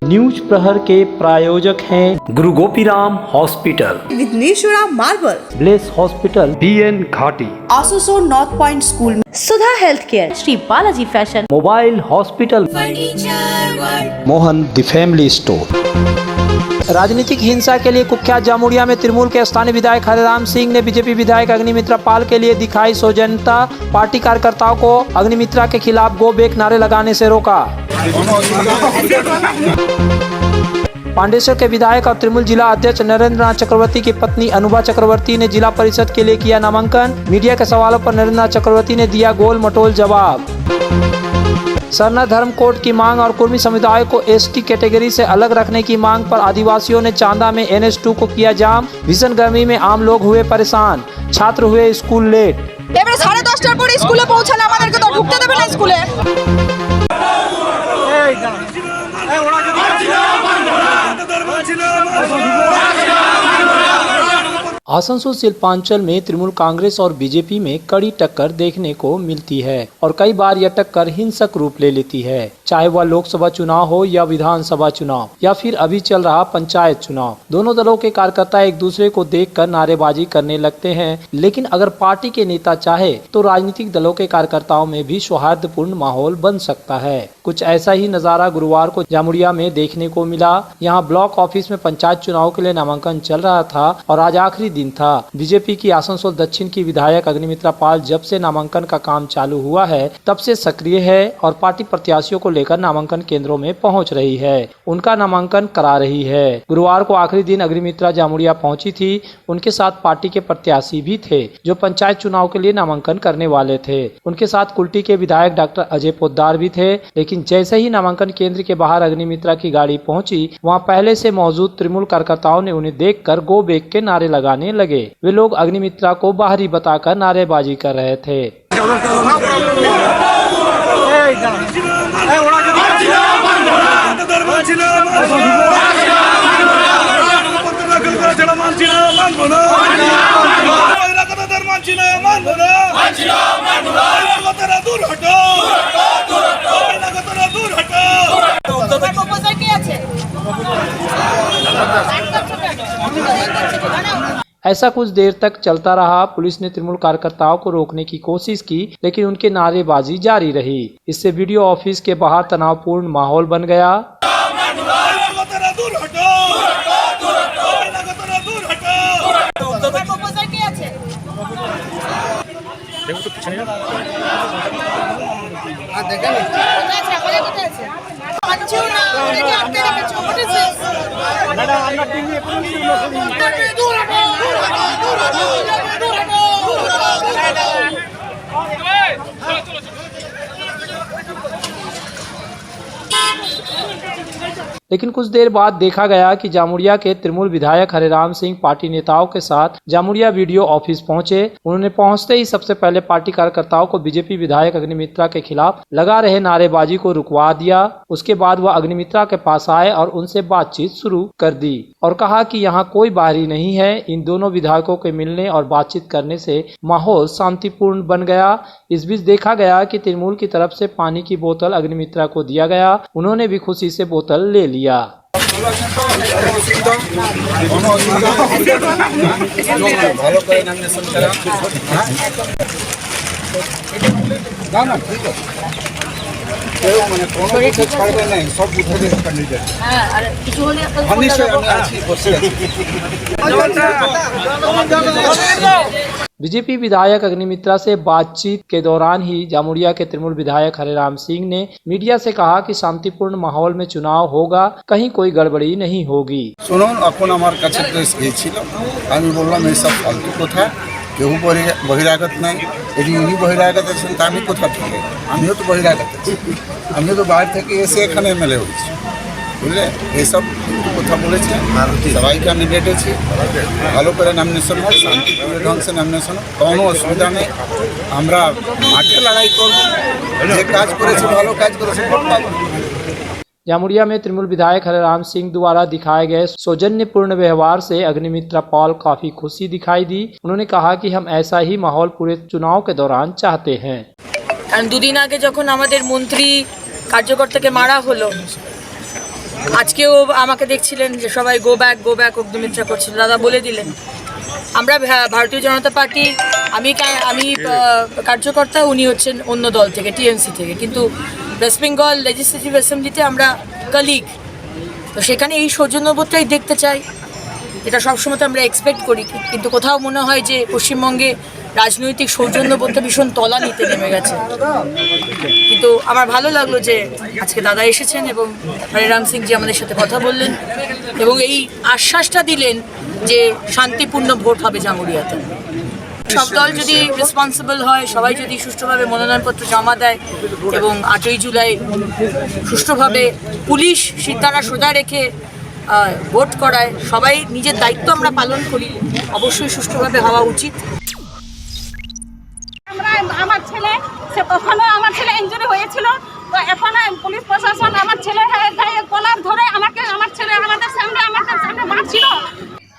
News प्रहर के प्रायोजक हैं Guru Gopiram hospital, Vighneshwara marble, Bless hospital, BN Ghati, आसोसो north point school, Sudha health care, Shri Balaji fashion, mobile hospital, Mohan the family store. राजनीतिक हिंसा के लिए कुख्यात जामुड़िया में तृणमूल के स्थानीय विधायक हरिराम सिंह ने बीजेपी विधायक अग्निमित्रा पाल के लिए दिखाई सौजन्यता। पार्टी कार्यकर्ताओं को अग्निमित्रा के खिलाफ गो बैक नारे लगाने से रोका। पांडेसर के विधायक और तृणमूल जिला अध्यक्ष नरेंद्र नाथ चक्रवर्ती की पत्नी अनुभा चक्रवर्ती ने जिला परिषद के लिए किया नामांकन। मीडिया के सवालों पर नरेंद्र नाथ चक्रवर्ती ने दिया गोल मटोल जवाब। सरना धर्म कोड की मांग और कुर्मी समुदाय को ST कैटेगरी से अलग रखने की मांग पर आदिवासियों ने चांदा में NH2 को किया जाम। भीषण गर्मी में आम लोग हुए परेशान, छात्र हुए स्कूल लेट। 10:30 पर स्कूले पहुंचाना আমাদেরকে তো ঢুকতে দেবে না স্কুলে। आसनसोल शिल्पांचल में तृणमूल कांग्रेस और बीजेपी में कड़ी टक्कर देखने को मिलती है और कई बार यह टक्कर हिंसक रूप ले लेती है, चाहे वह लोकसभा चुनाव हो या विधानसभा चुनाव या फिर अभी चल रहा पंचायत चुनाव। दोनों दलों के कार्यकर्ता एक दूसरे को देखकर नारेबाजी करने लगते हैं, लेकिन अगर पार्टी के नेता चाहे तो राजनीतिक दलों के कार्यकर्ताओं में भी सौहार्दपूर्ण माहौल बन सकता है। कुछ ऐसा ही नजारा गुरुवार को जामुड़िया में देखने को मिला। यहाँ ब्लॉक ऑफिस में पंचायत चुनाव के लिए नामांकन चल रहा था और आज आखिरी दिन था। बीजेपी की आसनसोल दक्षिण की विधायक अग्निमित्रा पाल जब से नामांकन का काम चालू हुआ है तब से सक्रिय है और पार्टी प्रत्याशियों को लेकर नामांकन केंद्रों में पहुंच रही है, उनका नामांकन करा रही है। गुरुवार को आखिरी दिन अग्निमित्रा जामुड़िया पहुंची थी। उनके साथ पार्टी के प्रत्याशी भी थे जो पंचायत चुनाव के लिए नामांकन करने वाले थे। उनके साथ कुल्टी के विधायक डॉक्टर अजय पोद्दार भी थे, लेकिन जैसे ही नामांकन केंद्र के बाहर अग्निमित्रा की गाड़ी पहुंची, वहां पहले से मौजूद तृणमूल कार्यकर्ताओं ने उन्हें देखकर गो बैक के नारे लगाने लगे। वे लोग अग्निमित्रा को बाहरी बताकर नारेबाजी कर रहे थे। ऐसा कुछ देर तक चलता रहा। पुलिस ने तृणमूल कार्यकर्ताओं को रोकने की कोशिश की, लेकिन उनकी नारेबाजी जारी रही। इससे वीडियो ऑफिस के बाहर तनावपूर्ण माहौल बन गया। लेकिन कुछ देर बाद देखा गया कि जामुड़िया के तृणमूल विधायक हरिराम सिंह पार्टी नेताओं के साथ जामुड़िया वीडियो ऑफिस पहुंचे। उन्होंने पहुंचते ही सबसे पहले पार्टी कार्यकर्ताओं को बीजेपी विधायक अग्निमित्रा के खिलाफ लगा रहे नारेबाजी को रुकवा दिया। उसके बाद वह अग्निमित्रा के पास आए और उनसे बातचीत शुरू कर दी और कहा कि यहाँ कोई बाहरी नहीं है। इन दोनों विधायकों के मिलने और बातचीत करने से माहौल शांतिपूर्ण बन गया। इस बीच देखा गया कि तृणमूल की तरफ से पानी की बोतल अग्निमित्रा को दिया गया। उन्होंने भी खुशी से बोतल ले लिया। बीजेपी विधायक अग्निमित्रा से बातचीत के दौरान ही जामुड़िया के तृणमूल विधायक हरिराम सिंह ने मीडिया से कहा कि शांतिपूर्ण माहौल में चुनाव होगा, कहीं कोई गड़बड़ी नहीं होगी। सुनो এখন আমার কাছে প্রেস গিয়েছিল, আমি বললাম এই সব ফালতু কথা, কেউ বহিরাগত নাই, এটি উনি বহিরাগত আছেন তা আমি কোথা থেকে, আমিও তো বহিরাগত আছি, আমিও তো বাইরে থেকে এসে এখানে এমএলএ হয়েছি, বুঝলে এইসব কথা বলেছে। সবাইকে আমি ডেটেছি, ভালো করে নমিনেশন হোক, শান্তিপূর্ণ ঢং से নমিনেশন, কোনো অসুবিধা নেই। আমরা মাঠে লড়াই করব, যে কাজ করেছে ভালো কাজ করেছে ভোট পাবো। जामुड़िया में तृणमूल विधायक हरिराम सिंह द्वारा दिखाए गए सौजन्यपूर्ण व्यवहार से अग्निमित्रा पाल काफी खुशी दिखाई दी। उन्होंने कहा कि हम ऐसा ही माहौल पूरे चुनाव के दौरान चाहते हैं। কারণ দুদিন আগে যখন আমাদের মন্ত্রী কার্যকর্তাকে মারা হলো, আজকেও আমাকে দেখছিলেন যে সবাই গো ব্যাক অগ্নিমিত্রা করছিল। দাদা বলে দিলেন আমরা ভারতীয় জনতা পার্টির, আমি কার্যকর্তা, উনি হচ্ছেন অন্য দল থেকে, টিএমসি থেকে, কিন্তু ওয়েস্ট বেঙ্গল লেজিসলেটিভ অ্যাসেম্বলিতে আমরা কলিগ। তো সেখানে এই সৌজন্যবোধটাই দেখতে চাই, এটা সবসময় তো আমরা এক্সপেক্ট করি, কিন্তু কোথাও মনে হয় যে পশ্চিমবঙ্গে রাজনৈতিক সৌজন্যবোধটা ভীষণ তলানিতে নেমে গেছে। কিন্তু আমার ভালো লাগলো যে আজকে দাদা এসেছেন এবং হরিরাম সিংজি আমাদের সাথে কথা বললেন এবং এই আশ্বাসটা দিলেন যে শান্তিপূর্ণ ভোট হবে জামুরিয়াতে। সব দল যদি রেসপন্সিবল হয়, সবাই যদি সুষ্ঠুভাবে মনোনয়নপত্র জমা দেয় এবং 8ই জুলাই সুষ্ঠুভাবে পুলিশ সিতারা সোজা রেখে ভোট করায়, সবাই নিজের দায়িত্ব আমরা পালন করি, অবশ্যই সুষ্ঠুভাবে হওয়া উচিত। আমার ছেলে ওখানে আমার ছেলে ইনজুরি হয়েছিল, তো এখন পুলিশ প্রশাসন আমার ছেলের গায়ে কলার ধরে আমাকে আমার ছেলে আমাদের সামনে মারছিল।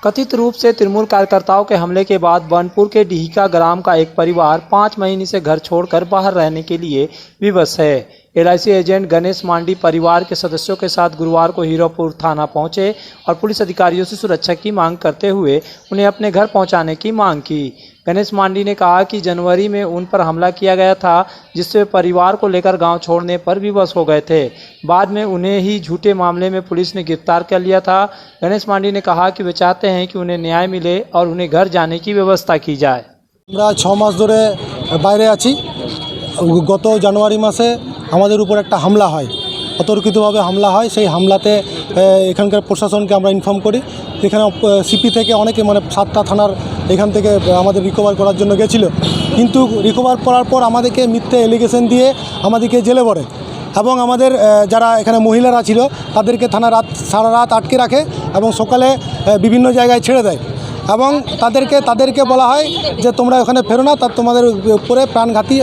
कथित रूप से तृणमूल कार्यकर्ताओं के हमले के बाद बनपुर के डिहिका ग्राम का एक परिवार 5 महीने से घर छोड़कर बाहर रहने के लिए विवश है। एलआईसी एजेंट गणेश मांडी परिवार के सदस्यों के साथ गुरुवार को हीरोपुर थाना पहुंचे और पुलिस अधिकारियों से सुरक्षा की मांग करते हुए उन्हें अपने घर पहुंचाने की मांग की। गणेश मांडी ने कहा कि जनवरी में उन पर हमला किया गया था, जिससे परिवार को लेकर गांव छोड़ने पर विवश हो गए थे। बाद में उन्हें ही झूठे मामले में पुलिस ने गिरफ्तार कर लिया था। गणेश मांडी ने कहा कि वे चाहते हैं कि उन्हें न्याय मिले और उन्हें घर जाने की व्यवस्था की जाए। 6 মাস ধরে বাইরে আছি। গত জানুয়ারি মাসে আমাদের উপর একটা হামলা হয়, অতর্কিতভাবে হামলা হয়। সেই হামলাতে এখানকার প্রশাসনকে আমরা ইনফর্ম করি। এখানে সিপি থেকে অনেকে, মানে 7টা থানার এখান থেকে আমাদের রিকভার করার জন্য গেছিল, কিন্তু রিকভার করার পর আমাদেরকে মিথ্যে এলিগেশন দিয়ে আমাদেরকে জেলে ভরে এবং আমাদের যারা এখানে মহিলারা ছিল তাদেরকে সারা রাত আটকে রাখে এবং সকালে বিভিন্ন জায়গায় ছেড়ে দেয় এবং তাদেরকে বলা হয় যে তোমরা ওখানে ফেরো না, তার তোমাদের উপরে প্রাণঘাতী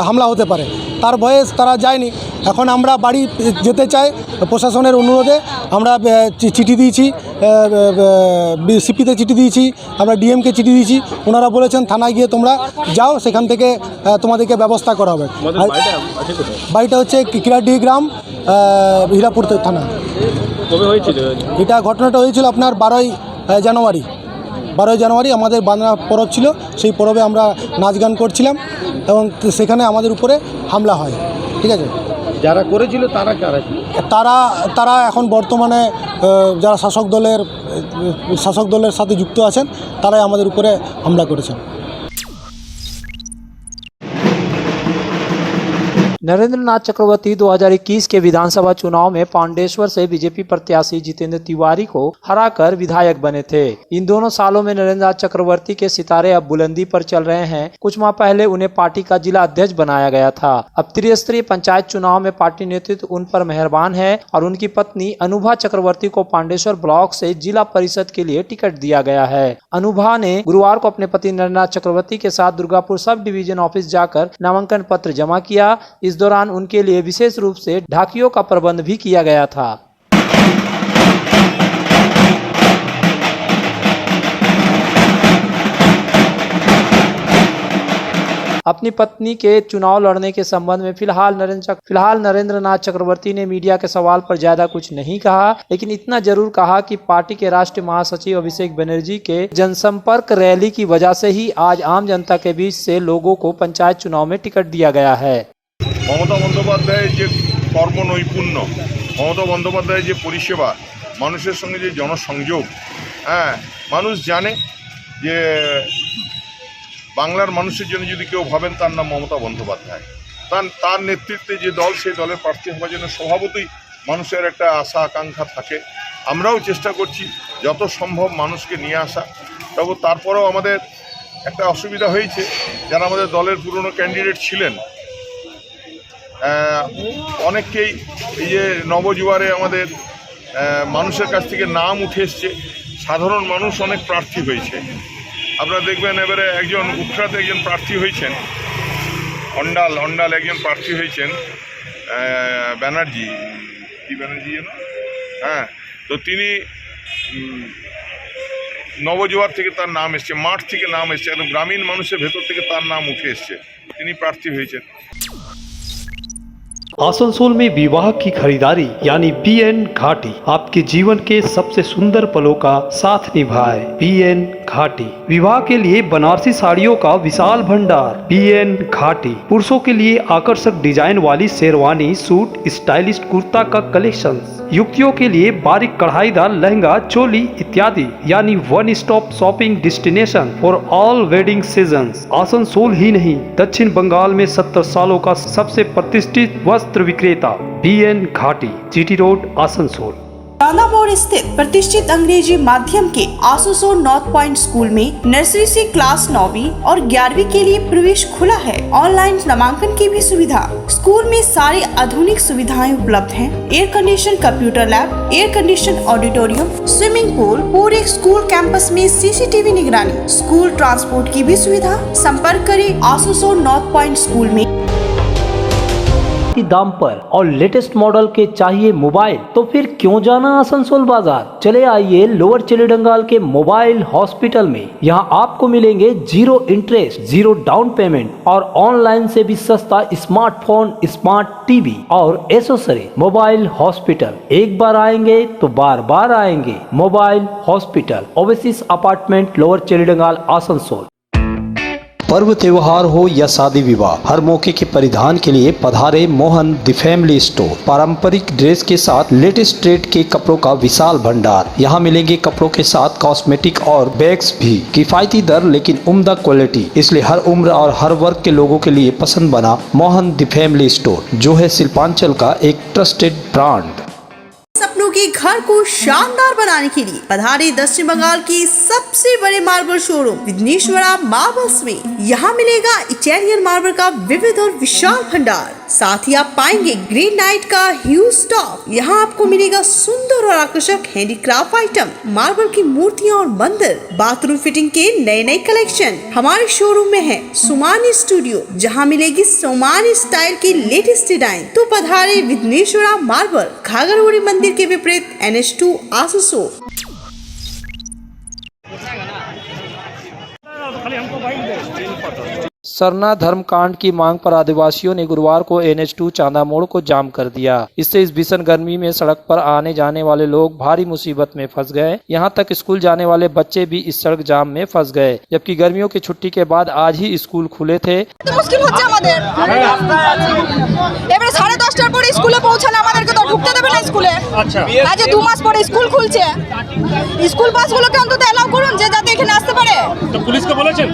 হামলা হতে পারে। তার ভয়ে তারা যায়নি। এখন আমরা বাড়ি যেতে চাই, প্রশাসনের অনুরোধে আমরা চিঠি দিয়েছি, সিপিতে চিঠি দিয়েছি, আমরা ডিএমকে চিঠি দিয়েছি। ওনারা বলেছেন থানায় গিয়ে তোমরা যাও, সেখান থেকে তোমাদেরকে ব্যবস্থা করা হবে। বাড়িটা হচ্ছে কিরাডিহি গ্রাম, হীরাপুর থানা। এটা ঘটনাটা হয়েছিল আপনার 12ই জানুয়ারি আমাদের বাংলা পরব ছিল। সেই পরবে আমরা নাচ গান করছিলাম এবং সেখানে আমাদের উপরে হামলা হয়। ঠিক আছে, যারা করেছিল তারা কারা? তারা এখন বর্তমানে যারা শাসক দলের সাথে যুক্ত আছেন, তারাই আমাদের উপরে হামলা করেছেন। नरेंद्र नाथ चक्रवर्ती 2021 के विधानसभा चुनाव में पांडेश्वर से बीजेपी प्रत्याशी जितेंद्र तिवारी को हराकर विधायक बने थे। इन दोनों सालों में नरेंद्र नाथ चक्रवर्ती के सितारे अब बुलंदी पर चल रहे हैं। कुछ माह पहले उन्हें पार्टी का जिला अध्यक्ष बनाया गया था। अब त्रिस्तरीय पंचायत चुनाव में पार्टी नेतृत्व उन पर मेहरबान है और उनकी पत्नी अनुभा चक्रवर्ती को पांडेश्वर ब्लॉक से जिला परिषद के लिए टिकट दिया गया है। अनुभा ने गुरुवार को अपने पति नरेंद्र नाथ चक्रवर्ती के साथ दुर्गापुर सब डिवीजन ऑफिस जाकर नामांकन पत्र जमा किया। इस दौरान उनके लिए विशेष रूप से ढाकियों का प्रबंध भी किया गया था। अपनी पत्नी के चुनाव लड़ने के संबंध में फिलहाल नरेंद्र नाथ चक्रवर्ती ने मीडिया के सवाल पर ज्यादा कुछ नहीं कहा, लेकिन इतना जरूर कहा कि पार्टी के राष्ट्रीय महासचिव अभिषेक बनर्जी के जनसंपर्क रैली की वजह से ही आज आम जनता के बीच से लोगों को पंचायत चुनाव में टिकट दिया गया है। মমতা বন্দ্যোপাধ্যায়ের যে কর্মনৈপুণ্য, মমতা বন্দ্যোপাধ্যায়ের যে পরিষেবা, মানুষের সঙ্গে যে জনসংযোগ, মানুষ জানে যে বাংলার মানুষের জন্য যদি কেউ ভাবেন তার নাম মমতা বন্দ্যোপাধ্যায়। তার নেতৃত্বে যে দল, সেই দলের প্রার্থী হওয়ার জন্য স্বভাবতই মানুষের একটা আশা আকাঙ্ক্ষা থাকে। আমরাও চেষ্টা করছি যত সম্ভব মানুষকে নিয়ে আসা। তবে তারপরেও আমাদের একটা অসুবিধা হয়েছে, যারা আমাদের দলের পুরনো ক্যান্ডিডেট ছিলেন অনেককেই এই যে নবজুয়ারে আমাদের মানুষের কাছ থেকে নাম উঠে এসছে, সাধারণ মানুষ অনেক প্রার্থী হয়েছে। আপনারা দেখবেন এবারে একজন উত্তরাতে একজন প্রার্থী হয়েছেন, অন্ডাল একজন প্রার্থী হয়েছেন, ব্যানার্জি যেন, তো তিনি নবজোয়ার থেকে তার নাম এসছে, মাঠ থেকে নাম এসছে, একদম গ্রামীণ মানুষের ভেতর থেকে তার নাম উঠে এসছে, তিনি প্রার্থী হয়েছেন। आसनसोल में विवाह की खरीदारी यानी BN घाटी आपके जीवन के सबसे सुंदर पलों का साथ निभाए। BN घाटी विवाह के लिए बनारसी साड़ियों का विशाल भंडार। BN घाटी पुरुषों के लिए आकर्षक डिजाइन वाली शेरवानी, सूट, स्टाइलिश कुर्ता का कलेक्शन, युवतियों के लिए बारीक कढ़ाईदार लहंगा, चोली इत्यादि, यानी one stop shopping destination for all wedding seasons. Asansol ही नहीं, दक्षिण बंगाल में 70 सालों का सबसे प्रतिष्ठित वस्त्र विक्रेता BN घाटी, GT रोड, आसनसोल। चांदा मोड़ स्थित प्रतिष्ठित अंग्रेजी माध्यम के आसनसोल नॉर्थ पॉइंट स्कूल में नर्सरी से क्लास 9वीं और 11वीं के लिए प्रवेश खुला है। ऑनलाइन नामांकन की भी सुविधा। स्कूल में सारी आधुनिक सुविधाएं उपलब्ध हैं। Air condition computer lab, air condition auditorium, swimming pool, पूरे स्कूल कैंपस में CCTV निगरानी, स्कूल ट्रांसपोर्ट की भी सुविधा। संपर्क करें आसनसोल नॉर्थ पॉइंट स्कूल में। की दाम पर और लेटेस्ट मॉडल के चाहिए मोबाइल, तो फिर क्यों जाना आसनसोल बाजार। चले आइए लोअर चिलीडंगाल के मोबाइल हॉस्पिटल में। यहाँ आपको मिलेंगे 0 इंटरेस्ट, 0 डाउन पेमेंट और ऑनलाइन से भी सस्ता स्मार्टफोन, स्मार्ट TV और एसेसरी। मोबाइल हॉस्पिटल, एक बार आएंगे तो बार बार आएंगे। Mobile hospital, Oasis apartment, lower Chelidanga, Asansol. पर्व त्योहार हो या शादी विवाह, हर मौके के परिधान के लिए पधारे मोहन द फैमिली स्टोर। पारंपरिक ड्रेस के साथ लेटेस्ट ट्रेड के कपड़ों का विशाल भंडार। यहाँ मिलेंगे कपड़ों के साथ कॉस्मेटिक और बैग्स भी। किफायती दर लेकिन उम्दा क्वालिटी, इसलिए हर उम्र और हर वर्ग के लोगों के लिए पसंद बना मोहन द फैमिली स्टोर, जो है शिल्पांचल का एक ट्रस्टेड ब्रांड। सपनों के घर को शानदार बनाने के लिए पधारे दक्षिण बंगाल के सबसे बड़े मार्बल शोरूम विघ्नेश्वरा मार्बल्स में। यहाँ मिलेगा इटालियन मार्बल का विविध और विशाल भंडार। साथ ही आप पाएंगे ग्रेनाइट का ह्यूज स्टॉक। यहाँ आपको मिलेगा सुंदर और आकर्षक हैंडीक्राफ्ट आइटम, मार्बल की मूर्तियाँ और मंदिर, बाथरूम फिटिंग के नए नए कलेक्शन। हमारे शोरूम में है सोमानी स्टूडियो, जहाँ मिलेगी सोमानी स्टाइल की लेटेस्ट डिजाइन। तो पधारे विघ्नेश्वरा मार्बल, घाघरगुड़ी मंदिर के विपरीत NH2 आसनसोल। सरना धर्म कांड की मांग पर आदिवासियों ने गुरुवार को NH2 चांदा मोड़ को जाम कर दिया। इससे इस भीषण गर्मी में सड़क पर आने जाने वाले लोग भारी मुसीबत में फंस गए। यहां तक स्कूल जाने वाले बच्चे भी इस सड़क जाम में फंस गए, जबकि गर्मियों की छुट्टी के बाद आज ही स्कूल खुले थे। तो मुश्किल হচ্ছে আমাদের। এবারে 10:30টার পরে স্কুলে পৌঁছালে আমাদেরকে তো ঢুকতে দেবে না স্কুলে। আচ্ছা, আজ 2 মাস পরে স্কুল খুলছে। স্কুল বাসগুলোকে অন্তত এলাও করুন যে যাতে এখানে আসতে পারে। তো পুলিশকে বলেছেন?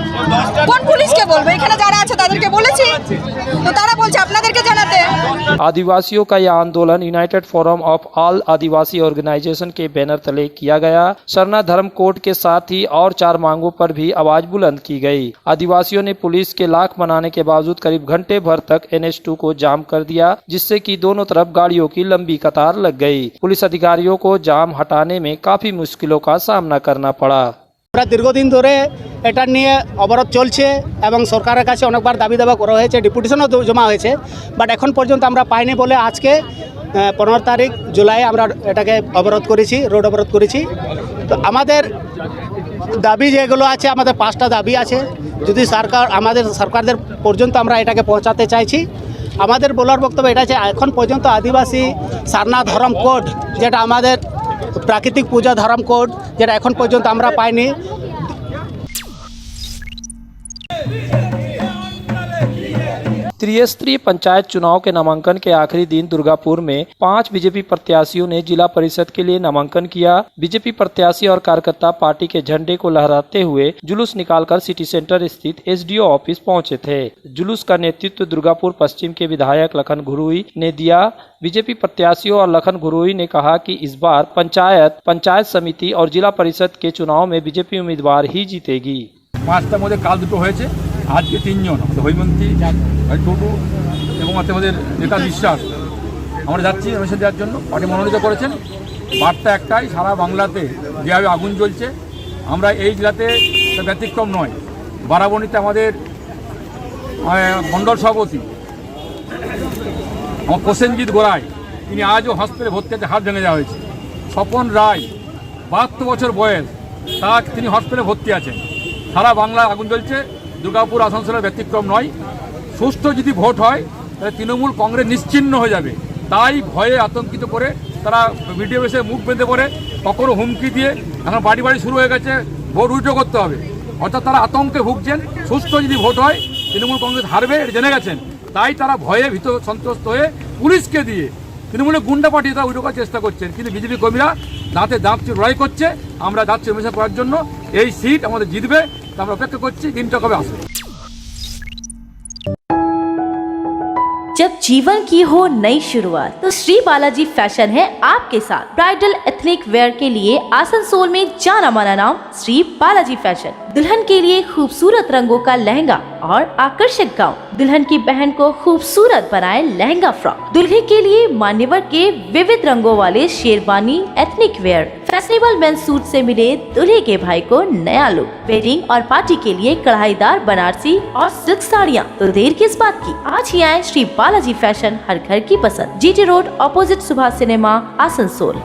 কোন পুলিশকে বলবো? এখানে যারা আছে তাদেরকে বলেছি, তো তারা বলছে আপনাদেরকে জানাতে। आदिवासियों का यह आंदोलन United Forum of All Adivasi Organisation के बैनर तले किया गया। सरना धर्म कोड के साथ ही और 4 मांगों पर भी आवाज बुलंद की गई। आदिवासियों ने पुलिस के लाख मनाने के बावजूद करीब घंटे भर तक NH2 को जाम कर दिया, जिससे कि दोनों तरफ गाड़ियों की लंबी कतार लग गई। पुलिस अधिकारियों को जाम हटाने में काफी मुश्किलों का सामना करना पड़ा। দীর্ঘদিন ধরে এটা নিয়ে অবরোধ চলছে এবং সরকারের কাছে অনেকবার দাবি দাবা করা হয়েছে, ডেপুটেশনও জমা হয়েছে, বাট এখন পর্যন্ত আমরা পাইনি বলে আজকে 15 তারিখ জুলাই আমরা এটাকে অবরোধ করেছি, রোড অবরোধ করেছি। তো আমাদের দাবি যেগুলো আছে, আমাদের 5টা দাবি আছে। যদি সরকারদের পর্যন্ত আমরা এটাকে পৌঁছাতে চাইছি। আমাদের বলার বক্তব্য এটা আছে, এখন পর্যন্ত আদিবাসী সারনা ধর্ম কোড, যেটা আমাদের প্রাকৃতিক পূজা ধর্ম কোড, যেটা এখন পর্যন্ত আমরা পাইনি। त्रिस्तरीय पंचायत चुनाव के नामांकन के आखिरी दिन दुर्गापुर में 5 बीजेपी प्रत्याशियों ने जिला परिषद के लिए नामांकन किया। बीजेपी प्रत्याशी और कार्यकर्ता पार्टी के झंडे को लहराते हुए जुलूस निकालकर सिटी सेंटर स्थित SDO ऑफिस पहुंचे थे। जुलूस का नेतृत्व दुर्गापुर पश्चिम के विधायक लखन घुरुई ने दिया। बीजेपी प्रत्याशियों और लखन घुरुई ने कहा कि इस बार पंचायत समिति और जिला परिषद के चुनाव में बीजेपी उम्मीदवार ही जीतेगी। 5টার মধ্যে কাল 2টো হয়েছে, আজকে 3 জন, আমাদের হৈমন্তী, টুটু এবং আমাদের নেতা বিশ্বাস। আমরা যাচ্ছি এমএসএ দেওয়ার জন্য, পার্টি মনোনীত করেছেন। বার্তা একটাই, সারা বাংলাতে যেভাবে আগুন জ্বলছে, আমরা এই জেলাতে ব্যতিক্রম নয়। বারাবণীতে আমাদের মণ্ডল সভাপতি আমার প্রসেনজিৎ গোড়াই, তিনি আজও হসপিটালে ভর্তি আছে, হাত ভেঙে যাওয়া হয়েছে। স্বপন রায়, 72 বছর বয়স, তিনি হসপিটালে ভর্তি আছেন। সারা বাংলায় আগুন জ্বলছে, দুর্গাপুর আসানসোলের ব্যতিক্রম নয়। সুষ্ঠু যদি ভোট হয় তাহলে তৃণমূল কংগ্রেস নিশ্চিহ্ন হয়ে যাবে। তাই ভয়ে আতঙ্কিত করে তারা ভিডিও বেসে মুখ বেঁধে পড়ে, কখনো হুমকি দিয়ে, এখন বাড়ি বাড়ি শুরু হয়ে গেছে ভোট উল্টো করতে হবে। অর্থাৎ তারা আতঙ্কে ভুগছেন। সুস্থ যদি ভোট হয় তৃণমূল কংগ্রেস হারবে, এটা জেনে গেছেন। তাই তারা ভয়ে ভীত সন্ত্রস্ত হয়ে পুলিশকে দিয়ে তৃণমূলের গুন্ডা পাঠিয়ে তারা উঠে করার চেষ্টা করছেন। কিন্তু বিজেপি কর্মীরা দাঁতে দাঁত লড়াই করছে। আমরা যাচ্ছি মিশন করার জন্য, এই সিট আমাদের জিতবে, তা আমরা অপেক্ষা করছি দিনটা কবে আসবে। जब जीवन की हो नई शुरुआत तो श्री बालाजी फैशन है आपके साथ। ब्राइडल एथनिक वेयर के लिए आसनसोल में जाना माना नाम श्री बालाजी फैशन। दुल्हन के लिए खूबसूरत रंगों का लहंगा और आकर्षक गाउन, दुल्हन की बहन को खूबसूरत बनाए लहंगा फ्रॉक, दुल्हे के लिए मान्यवर के विविध रंगों वाले sherwani ethnic wear, fashionable men's suit से मिले दूल्हे के भाई को नया लुक, वेडिंग और पार्टी के लिए कढ़ाईदार बनारसी और सिल्क साड़ियाँ। तो देर किस बात की, आज ही आए श्री बालाजी फैशन, हर घर की पसंद, GT road opposite Subhash cinema, Asansol.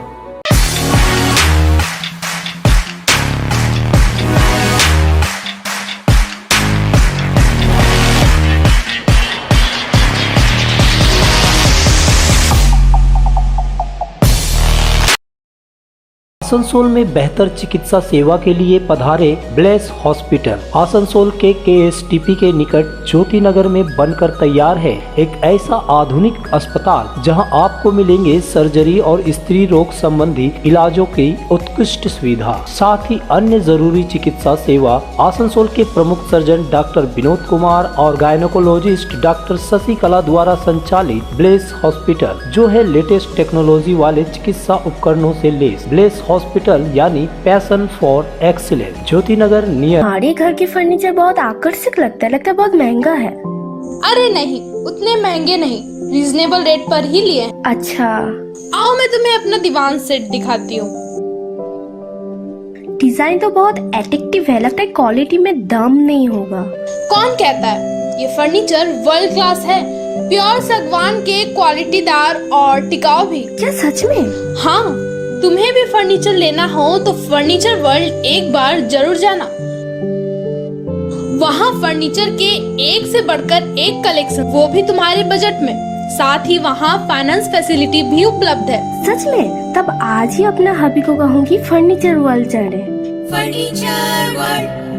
Asansol में बेहतर चिकित्सा सेवा के लिए पधारे ब्लेस हॉस्पिटल। आसनसोल के KSTP के निकट ज्योति नगर में बनकर तैयार है एक ऐसा आधुनिक अस्पताल जहां आपको मिलेंगे सर्जरी और स्त्री रोग संबंधी इलाजों की उत्कृष्ट सुविधा, साथ ही अन्य जरूरी चिकित्सा सेवा। आसनसोल के प्रमुख सर्जन डॉक्टर विनोद कुमार और गायनोकोलॉजिस्ट डॉक्टर शशिकला द्वारा संचालित ब्लेस हॉस्पिटल, जो है लेटेस्ट टेक्नोलॉजी वाले चिकित्सा उपकरणों से लेस। ब्लेस हॉस्पिटल यानी passion for excellence, Jyoti Nagar near. हमारे घर के फर्नीचर बहुत आकर्षक लगता है बहुत महंगा है। अरे नहीं, उतने महंगे नहीं, रीजनेबल रेट पर ही लिए। अच्छा, आओ मैं तुम्हें अपना दीवान सेट दिखाती हूँ। डिजाइन तो बहुत एट्रैक्टिव है, लगता है क्वालिटी में दम नहीं होगा। कौन कहता है? ये फर्नीचर वर्ल्ड क्लास है, प्योर सागवान के, क्वालिटीदार और टिकाऊ भी। क्या सच में? हाँ, तुम्हें भी फर्नीचर लेना हो तो फर्नीचर वर्ल्ड एक बार जरूर जाना। वहाँ फर्नीचर के एक से बढ़कर एक कलेक्शन, वो भी तुम्हारे बजट में। साथ ही वहाँ फाइनेंस फैसिलिटी भी उपलब्ध है। सच में? तब आज ही अपना हबी को कहूँगी फर्नीचर वर्ल्ड चढ़े।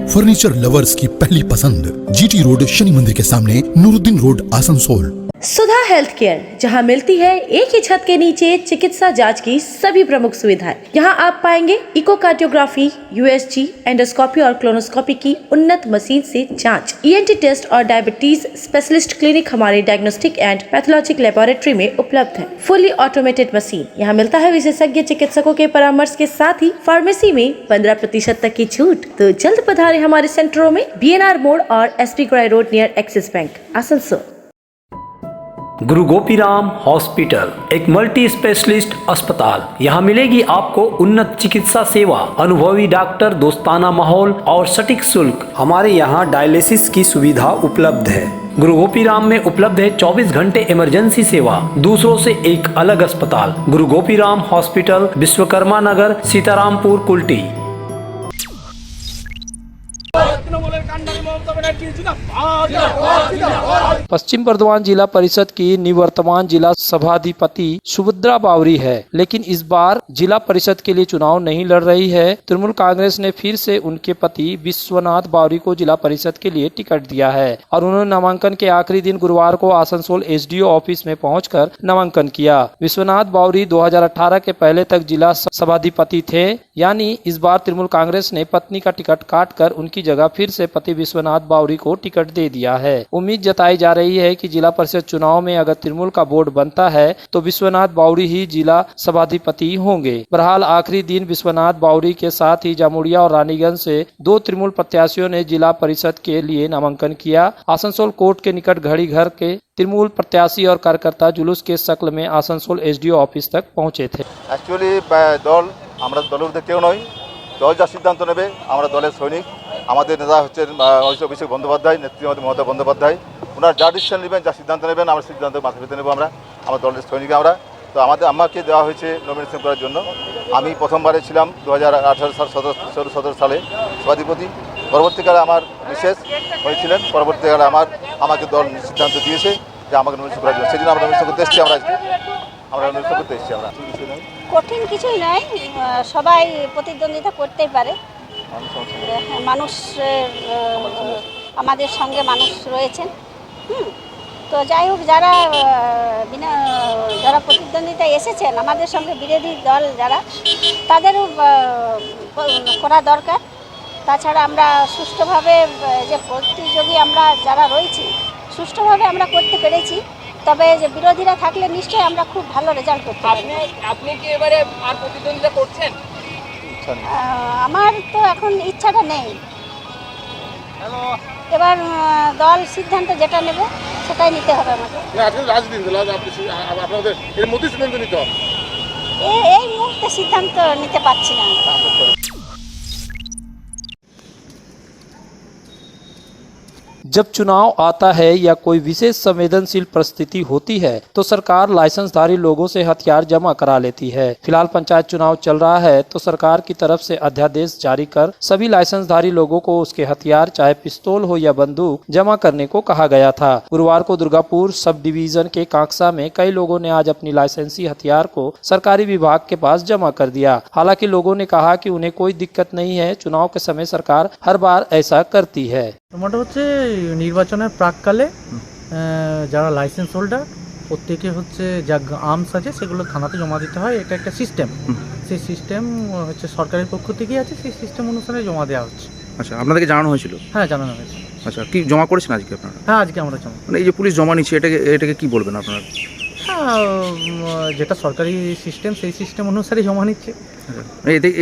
फर्नीचर लवर्स की पहली पसंद, जीटी रोड शनि मंदिर के सामने, नूरुद्दीन रोड, आसनसोल। सुधा हेल्थ केयर, जहां मिलती है एक ही छत के नीचे चिकित्सा जांच की सभी प्रमुख सुविधाएं। यहां आप पाएंगे इकोकार्डियोग्राफी, USG, एंडोस्कोपी और क्लोनोस्कोपी की उन्नत मशीन से जांच, ENT टेस्ट और डायबिटीज स्पेशलिस्ट क्लिनिक हमारे डायग्नोस्टिक एंड पैथोलॉजिक लेबोरेटरी में उपलब्ध है। फुली ऑटोमेटेड मशीन, यहाँ मिलता है विशेषज्ञ चिकित्सकों के परामर्श के साथ ही फार्मेसी में 15% तक की छूट। तो जल्द पधारे हमारे सेंटरों में, BNR मोड़ और SP ग्राई road near Axis bank, Asansol. Guru Gopiram hospital एक मल्टी स्पेशलिस्ट अस्पताल। यहाँ मिलेगी आपको उन्नत चिकित्सा सेवा, अनुभवी डॉक्टर, दोस्ताना माहौल और सटीक शुल्क। हमारे यहाँ डायलिसिस की सुविधा उपलब्ध है। गुरु गोपीराम में उपलब्ध है 24 घंटे इमरजेंसी सेवा, दूसरों से एक अलग अस्पताल। गुरु गोपीराम हॉस्पिटल, विश्वकर्मा नगर, सीतारामपुर, कुल्टी। पश्चिम बर्धमान जिला परिषद की निवर्तमान जिला सभाधिपति सुभद्रा बावरी है, लेकिन इस बार जिला परिषद के लिए चुनाव नहीं लड़ रही है। तृणमूल कांग्रेस ने फिर से उनके पति विश्वनाथ बावरी को जिला परिषद के लिए टिकट दिया है और उन्होंने नामांकन के आखिरी दिन गुरुवार को आसनसोल SDO ऑफिस में पहुंचकर नामांकन किया। विश्वनाथ बावरी 2018 के पहले तक जिला सभाधिपति थे, यानी इस बार तृणमूल कांग्रेस ने पत्नी का टिकट काटकर उनकी जगह फिर से पति विश्वनाथ बावरी को टिकट दे दिया है। उम्मीद जताई जा रही है कि जिला परिषद चुनाव में अगर तृणमूल का बोर्ड बनता है तो विश्वनाथ बावरी ही जिला सभाधिपति होंगे। बहरहाल आखिरी दिन विश्वनाथ बावरी के साथ ही जामुड़िया और रानीगंज से 2 तृणमूल प्रत्याशियों ने जिला परिषद के लिए नामांकन किया। आसनसोल कोर्ट के निकट घड़ी घर के तृणमूल प्रत्याशी और कार्यकर्ता जुलूस के शक्ल में आसनसोल SDO ऑफिस तक पहुंचे थे। एक्चुअली दल আমরা দলের মধ্যে কেউ নই, দল যা সিদ্ধান্ত নেবে, আমরা দলের সৈনিক। আমাদের নেতা হচ্ছেন অভিষেক বন্দ্যোপাধ্যায়, নেত্রী মমতা বন্দ্যোপাধ্যায়। ওনারা যা ডিসিশন নেবেন, যা সিদ্ধান্ত নেবেন, আমরা সিদ্ধান্ত মাথা পেতে নেব। আমরা দলের সৈনিক। আমরা তো আমাকে দেওয়া হয়েছে নমিনেশন করার জন্য। আমি প্রথমবারে ছিলাম 2018-17 সালে সভাধিপতি। পরবর্তীকালে আমার মিসেস হয়েছিলেন। পরবর্তীকালে আমাকে দল সিদ্ধান্ত দিয়েছে যে আমাকে নমিনেশন করার জন্য, সেদিন আমরা নমিনেশন করতে এসেছি। আমরা নমিনেশন করতে এসেছি। আমরা কিছু নয়, কঠিন কিছুই নয়, সবাই প্রতিদ্বন্দ্বিতা করতেই পারে। মানুষ আমাদের সঙ্গে মানুষ রয়েছেন, তো যাই হোক, যারা প্রতিদ্বন্দ্বিতায় এসেছেন আমাদের সঙ্গে, বিরোধী দল যারা, তাদেরও করা দরকার। তাছাড়া আমরা সুষ্ঠুভাবে যে প্রতিযোগী আমরা যারা রয়েছি, সুষ্ঠুভাবে আমরা করতে পেরেছি। তবে যে বিরোধীরা থাকলে নিশ্চয়ই আমরা খুব ভালো রেজাল্ট করতে পারি। আপনি কি এবারে আর প্রতিদ্বন্দ্বিতা করছেন? আমার তো এখন ইচ্ছাটা নেই। এবার দল সিদ্ধান্ত যেটা নেবে সেটাই নিতে হবে আমাকে। এই মুহূর্তে সিদ্ধান্ত নিতে পারছি না। जब चुनाव आता है या कोई विशेष संवेदनशील परिस्थिति होती है तो सरकार लाइसेंसधारी लोगों से हथियार जमा करा लेती है। फिलहाल पंचायत चुनाव चल रहा है तो सरकार की तरफ से अध्यादेश जारी कर सभी लाइसेंसधारी लोगों को उसके हथियार चाहे पिस्तौल हो या बंदूक जमा करने को कहा गया था। गुरुवार को दुर्गापुर सब डिवीजन के कांकसा में कई लोगों ने आज अपनी लाइसेंसी हथियार को सरकारी विभाग के पास जमा कर दिया। हालांकि लोगों ने कहा कि उन्हें कोई दिक्कत नहीं है, चुनाव के समय सरकार हर बार ऐसा करती है। তোমাটা হচ্ছে নির্বাচনের প্রাককালে যারা লাইসেন্স হোল্ডার প্রত্যেকে হচ্ছে যা আর্মস আছে সেগুলো থানাতে জমা দিতে হয়। এটা একটা সিস্টেম, সেই সিস্টেম হচ্ছে সরকারের পক্ষ থেকেই আছে, সেই সিস্টেম অনুসারে জমা দেওয়া হচ্ছে। আচ্ছা, আপনাদেরকে জানানো হয়েছিল? হ্যাঁ, জানানো হয়েছে। আচ্ছা, কি জমা করেছেন আজকে আপনারা? হ্যাঁ, আজকে আমরা জমা। মানে এই যে পুলিশ জমা নিচ্ছে, এটাকে কি বলবেন আপনারা? হ্যাঁ, যেটা সরকারি সিস্টেম সেই সিস্টেম অনুসারে জমা নিচ্ছে।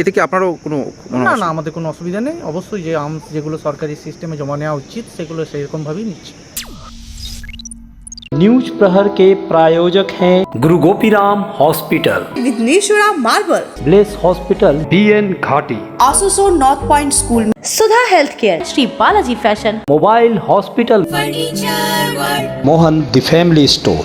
এতে কি আপনারও কোনো? না না, আমাদের কোনো অসুবিধা নেই। অবশ্যই যে আর্মস যেগুলো সরকারি সিস্টেমে জমা নেওয়া উচিত সেগুলো সেরকমভাবেই নিচ্ছে। न्यूज प्रहर के प्रायोजक हैं Guru Gopiram hospital, Vighneshwara marble, Bless hospital, BN Ghati, Asansol north point school, Sudha health care, Shri Balaji fashion, mobile hospital, Mohan the family store.